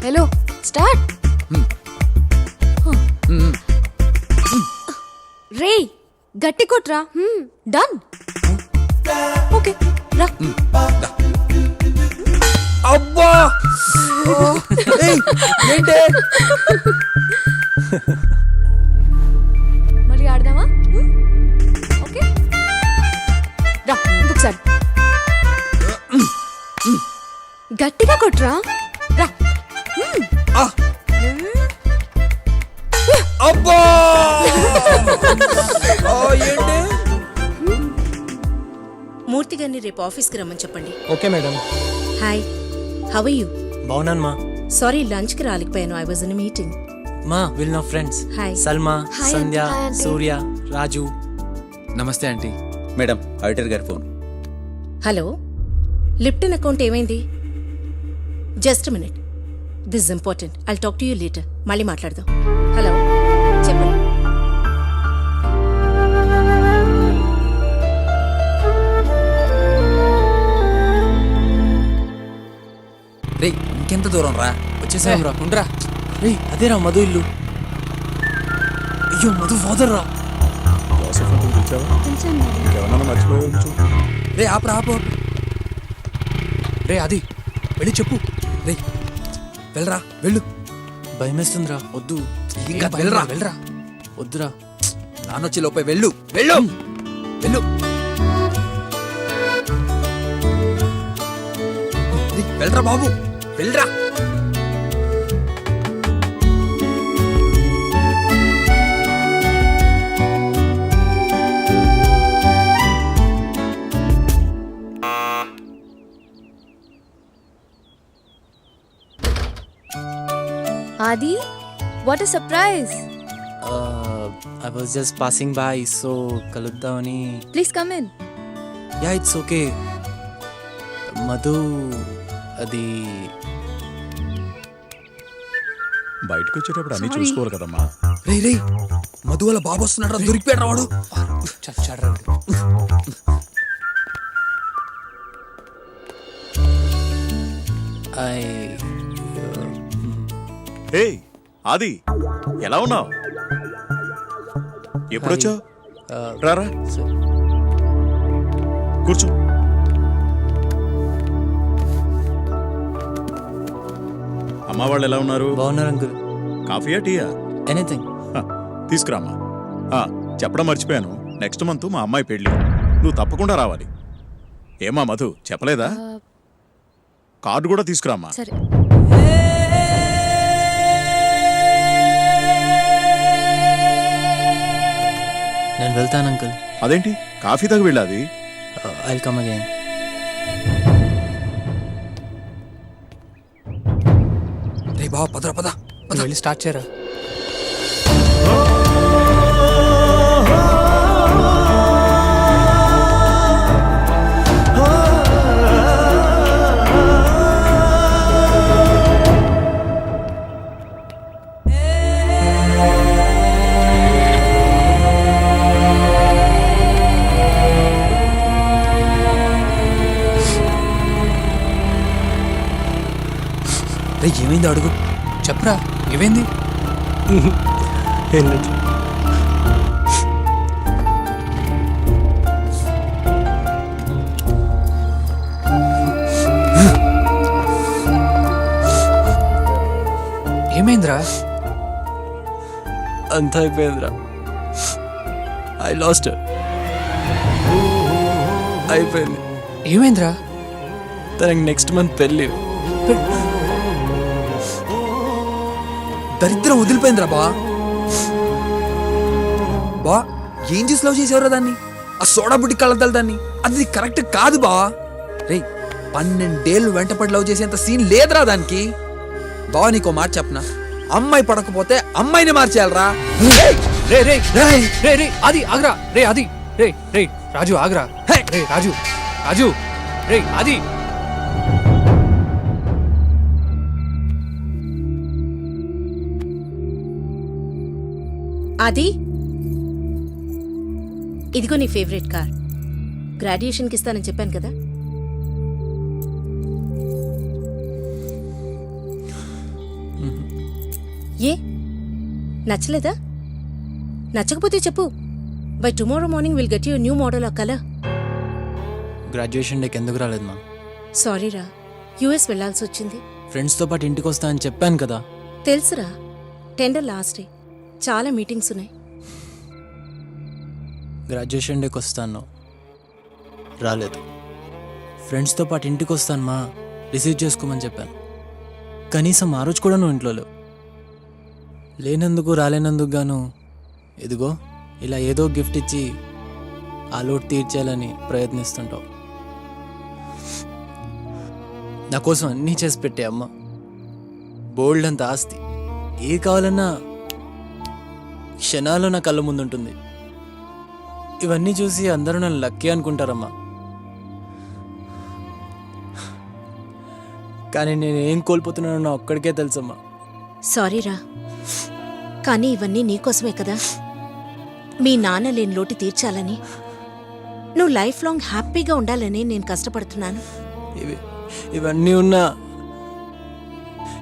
Hello start. రే గట్టి కొట్రా. Done. Okay రా. అబ్బా ఏంటి మళ్ళీ ఆడదామా? ఓకే రా ఇంకొకసారి గట్టిగా కొట్రా. రా. అబ్బా ఏంటి మూర్తి గారిని రేపు ఆఫీస్కి రమ్మని చెప్పండి. Okay madam. Hi, how are you? బాగున్నాను మా. సారీ లంచ్కి రాలేకపోయాను, ఐ వాజ్ ఇన్ మీటింగ్. మా విల్ నా friends hi. Salma, hi Sandhya, aunty. Hi aunty. Surya, Raju. నమస్తే ఆంటీ. మేడం ఆడిటర్ గారి ఫోన్. హలో, లిప్టన్ అకౌంట్ ఏమైంది? Just minute, this is important, I talk to you later. మళ్ళీ మాట్లాడదాం. హలో చెప్పండి. రే ఇంకెంత దూరం రా, వచ్చేసాం రా. ఉండరా రే, అదేరా మధు ఇల్లు. అయ్యో మధు ఫాదర్ రా. రే ఆపరా ఆపు. రే అది వెళ్ళి చెప్పు. రే వెళ్ళరా వెళ్ళు. భయమేస్తుందిరా, వద్దు. ఇంకా వెళ్ళరా వెళ్ళరా, వద్దురా. నానొచ్చి లోపే వెళ్ళు వెళ్ళు వెళ్ళు. రే, వెళ్ళరా బాబు వెళ్ళరా. Adi, what a surprise. I was just passing by, so కలుద్దామని. Please come in. Yeah it's okay. Madhu అది బయటకు వచ్చేటప్పుడు అన్ని Sorry. చూసుకోవాలి కదమ్మా. రే రే మధు వాళ్ళ బాబు వస్తున్నాడు రా, దొరికిపోయాడు వాడు. చచ్చాడ్రా. హే ఆది, ఎలా ఉన్నావు? ఎప్పుడొచ్చావు? రారా కూర్చో. అమ్మా వాళ్ళు ఎలా ఉన్నారు? బాగున్నారు అంకుల్. కాఫీయా టీయా? ఎనీథింగ్. హ, తీసుకురామ్మా. చెప్పడం మర్చిపోయాను, నెక్స్ట్ మంత్ మా అమ్మాయి పెళ్ళి, నువ్వు తప్పకుండా రావాలి. ఏమా మధు చెప్పలేదా? కార్డు కూడా తీసుకురామ్మా. సరే. నేను వెళ్తాను అంకుల్. అదేంటి కాఫీ తాగి వెళ్ళాది? I will come again. రే బాబా పదరా పద. వెళ్ళి స్టార్ట్ చేయరా. రే ఏమైంది అడుగు. చెప్పరా ఏమైంది? ఏమైందిరా? అంత అయిపోయిందిరా. I last. అయిపోయింది. ఏమైందిరా? తనకి నెక్స్ట్ మంత్ పెళ్ళి. దరిద్రం వదిలిపోయిందిరా బా. బా ఏం చేసి లవ్ చేసేవరా దాన్ని? ఆ సోడా బుడ్డి కళ్ళద్దాలి దాన్ని. అది కరెక్ట్ కాదు బా. రే 12 ఏళ్ళు వెంటపడి లవ్ చేసేంత సీన్ లేదురా దానికి. బా నీకో మాట చెప్పనా, అమ్మాయి పడకపోతే అమ్మాయిని మార్చేయాలరా. రే రే రే రే అది ఆగ్రా. రే అది రే రే రాజు ఆగ్రా. రే రాజు రాజు రే అది. అది ఇదిగో నీ ఫేవరెట్ కార్. గ్రాడ్యుయేషన్కి ఇస్తానని చెప్పాను కదా. ఏ నచ్చలేదా? నచ్చకపోతే చెప్పు. By tomorrow morning will get you new model of colour. Graduation డేకి ఎందుకు రాలేదు మా? సారీరా, యుఎస్ వెళ్లాల్సి వచ్చింది. ఫ్రెండ్స్తో పాటు ఇంటికి వస్తా అని చెప్పాను కదా. తెలుసురా, టెండర్ లాస్ట్ డే, చాలా మీటింగ్స్ ఉన్నాయి. గ్రాడ్యుయేషన్ డేకి వస్తాను, రాలేదు. ఫ్రెండ్స్తో పాటు ఇంటికి వస్తాను మా, రిసీవ్ చేసుకోమని చెప్పాను. కనీసం ఆ రోజు కూడా నువ్వు ఇంట్లో లేవు. లేనందుకు రాలేనందుకు గాను ఇదిగో ఇలా ఏదో గిఫ్ట్ ఇచ్చి ఆ లోటు తీర్చేయాలని ప్రయత్నిస్తుంటావు. నా కోసం అన్నీ చేసి పెట్టే అమ్మ, బోల్డ్ అంత ఆస్తి, ఏ కావాలన్నా క్షణాల్లో నా కళ్ళ ముందుంటుంది. ఇవన్నీ చూసి అందరూ నన్ను లక్కీ అనుకుంటారమ్మా. కానీ నేను ఏం కోల్పోతున్నానో నా ఒక్కడికే తెలుసమ్మా. సారీరా, కానీ ఇవన్నీ నీకోసమే కదా. మీ నాన్న లేని లోటు తీర్చాలని, నువ్వు లైఫ్ లాంగ్ హ్యాపీగా ఉండాలని నేను కష్టపడుతున్నాను. ఇవన్నీ ఉన్నా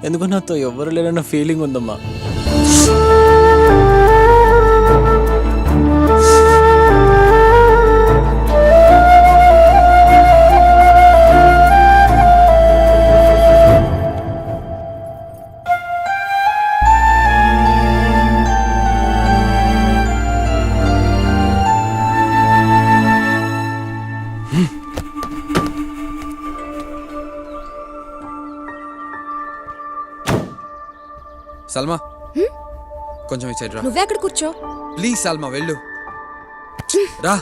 ఎందుకో నాతో ఎవరు లేరన్న ఫీలింగ్ ఉందమ్మా. సల్మా కొంచెం ఈ సైడ్ రా. నువ్వే అక్కడ కూర్చో. ప్లీజ్ సల్మా వెళ్ళు. రా.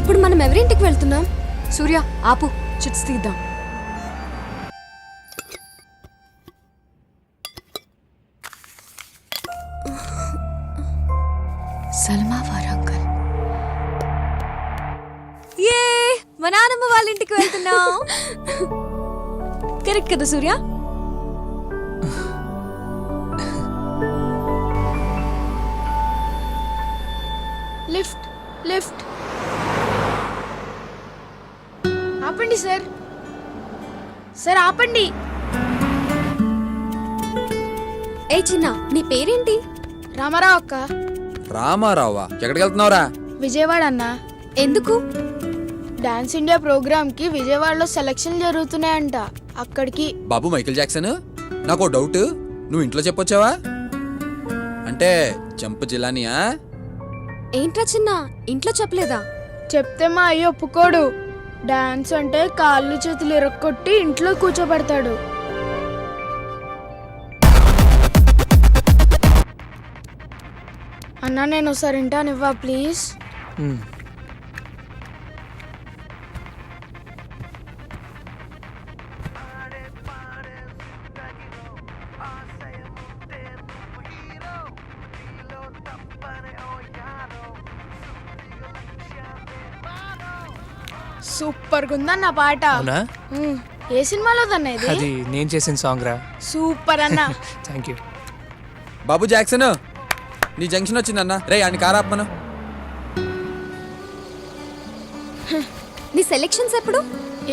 ఇప్పుడు మనం ఎవరింటికి వెళ్తున్నాం? సూర్య ఆపు, చిట్స్ తీద్దాం. సల్మా వారంకల్. ఏ మా నాన్నమ్మ వాళ్ళ ఇంటికి వెళ్తున్నాం. కరెక్ట్ కదా సూర్య? Lift lift. ఆపండి సార్, సార్ ఆపండి. ఏ చిన్న, నీ పేరేంటి? రామారావు అక్క. రామారావా? ఎక్కడికి వెళ్తున్నావురా? విజయవాడ అన్న. ఎందుకు? డాన్స్ ఇండియా ప్రోగ్రామ్ కి విజయవాడలో సెలక్షన్ జరుగుతున్నాయంట, అక్కడికి. బాబు మైకేల్ జాక్సన్, నాకు డౌట్, నువ్వు ఇంట్లో చెప్పొచ్చావా? అంటే జంప్ జిలానియా? ఏంట్రా చిన్న, ఇంట్లో చెప్పలేదా? చెప్తే మా అయ్య ఒప్పుకోడు. డాన్స్ అంటే కాళ్ళు చేతులు ఇరక్కొట్టి ఇంట్లో కూర్చోబెడతాడు. అన్నా నేను ఒకసారి వింటానివ్వా ప్లీజ్? సూపర్ గుందన్న పాట. అవునా? ఏ సినిమాలోదన్న ఇది? అది నేను చేసిన సాంగ్ రా. సూపర్ అన్న. Thank you. బాబు జాక్సన్, నీ జంక్షన్ వచ్చిందన్న. రే అని కారాపమను. నీ సెలెక్షన్స్ ఎప్పుడు?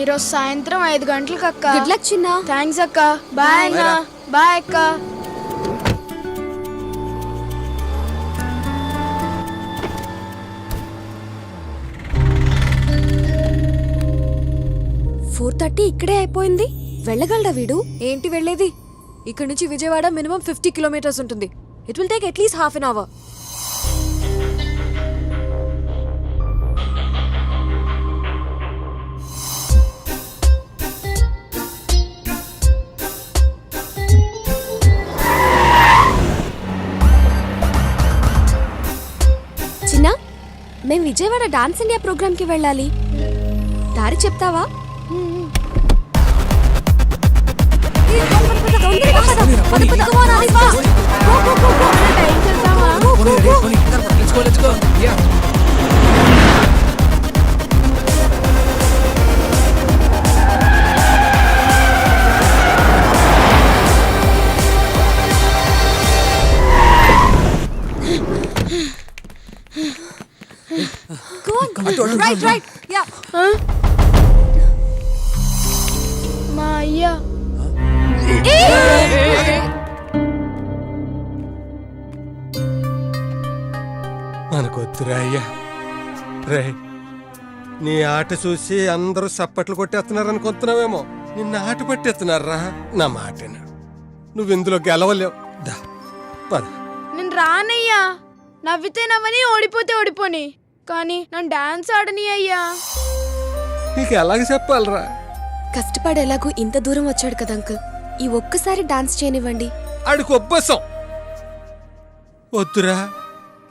ఈరోజు సాయంత్రం 5 గంటలకు అక్క. గుడ్ లక్ చిన్న. థ్యాంక్స్ అక్క. బాయ్ అన్న. బాయ్ అక్క. ఇక్కడే అయిపోయింది. వెళ్ళగలడా వీడు? ఏంటి వెళ్ళేది? ఇక్కడ నుంచి విజయవాడ మినిమం 50 కిలోమీటర్స్ ఉంటుంది. It will take at least half an hour. చిన్న, మేము విజయవాడ డాన్స్ ఇండియా ప్రోగ్రామ్ కి వెళ్ళాలి. దారి చెప్తావా? Let's go. Right right yeah మా అయ్యా మనకొద్దురా అయ్యా రే నీ ఆట చూసి అందరూ సప్పట్లు కొట్టేస్తున్నారు అనుకుంటున్నావేమో నిన్న ఆట పట్టేస్తున్నారా నా మాట విను. నువ్వు ఇందులో గెలవలేవు దా పద నేను రానయ్యా. నవ్వితే నవ్వని ఓడిపోతే ఓడిపోని, కానీ నన్ను డాన్స్ ఆడని అయ్యా. నీకు ఎలాగ చెప్పాలరా? కష్టపడి ఎలాగో ఇంత దూరం వచ్చాడు కదా అంకుల్, ఈ ఒక్కసారి డాన్స్ చేయనివ్వండి. ఆడికి ఒబ్బసం వద్దురా.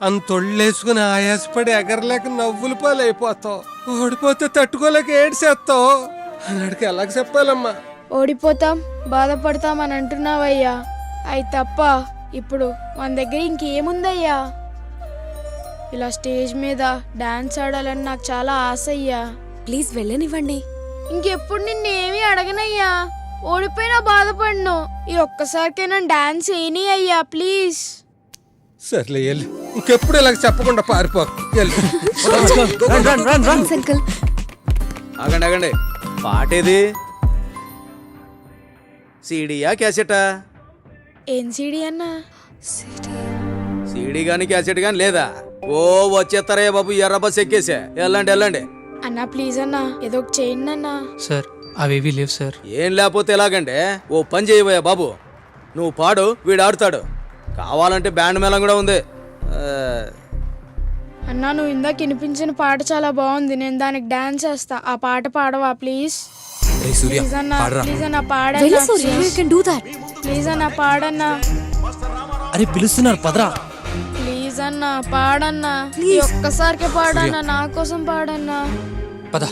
అంతొళ్ళేసుకుని ఆయాసపడి ఎగరలేక నవ్వులు పాలైపోతావు. ఓడిపోతే తట్టుకోలేక ఏడ్చేస్తావు. ఆడికి ఎలాగ చెప్పాలమ్మా? ఓడిపోతాం బాధపడతాం అని అంటున్నావయ్యా. అయి తప్ప ఇప్పుడు మన దగ్గర ఇంకేముందయ్యా? ఇలా స్టేజ్ మీద డాన్స్ ఆడాలని నాకు చాలా ఆశ అయ్యా. ప్లీజ్ వెళ్ళనివ్వండి. ఇంకెప్పుడు నిన్నేమీ అడగనయ్యా. ఓడిపోయినా బాధపడను. ఈ ఒక్కసారికైనా డాన్స్ వేయని అయ్యా ప్లీజ్. సర్లే వెళ్ళు. ఇంకెప్పుడు ఇలాగ చెప్పకుండా పారిపోకు. వెళ్ళు. Thanks uncle. ఆగండి ఆగండి, పాటేది? సీడీయా క్యాసెటా? ఏం సీడీ అన్నా? సీడీ గాని క్యాసెట్ గాని లేదా? ఓ వచ్చేస్తారే బాబు, ఎర్ర బస్ ఎక్కేసా. వెళ్ళండి వెళ్ళండి. అన్నా ప్లీజ్ అన్నా, ఏదో ఒక చేయండి అన్నా. సార్ అవేవి లేవు సార్. ఏం లేకపోతే ఎలాగంటే, ఓ పని చేయబోయా బాబు, నువ్వు పాడు, వీడు ఆడుతాడు. కావాలంటే బ్యాండ్ మేళం కూడా ఉంది. అన్నా నువ్వు ఇందాక వినిపించిన పాట చాలా బాగుంది, నేను దానికి డాన్స్ చేస్తా. ఆ పాట పాడవా ప్లీజ్? ప్లీజ్ అన్నా, ప్లీజ్ అన్నా వెళ్ళు పాడన్నా. Surya, you can do that. Please అన్నా పాడన్నా. అరే పిలుస్తున్నారు పదరా. ప్లీజ్ అన్నా పాడన్నా. ఈ ఒక్కసారికే పాడన్నా, నా కోసం పాడన్నా. పద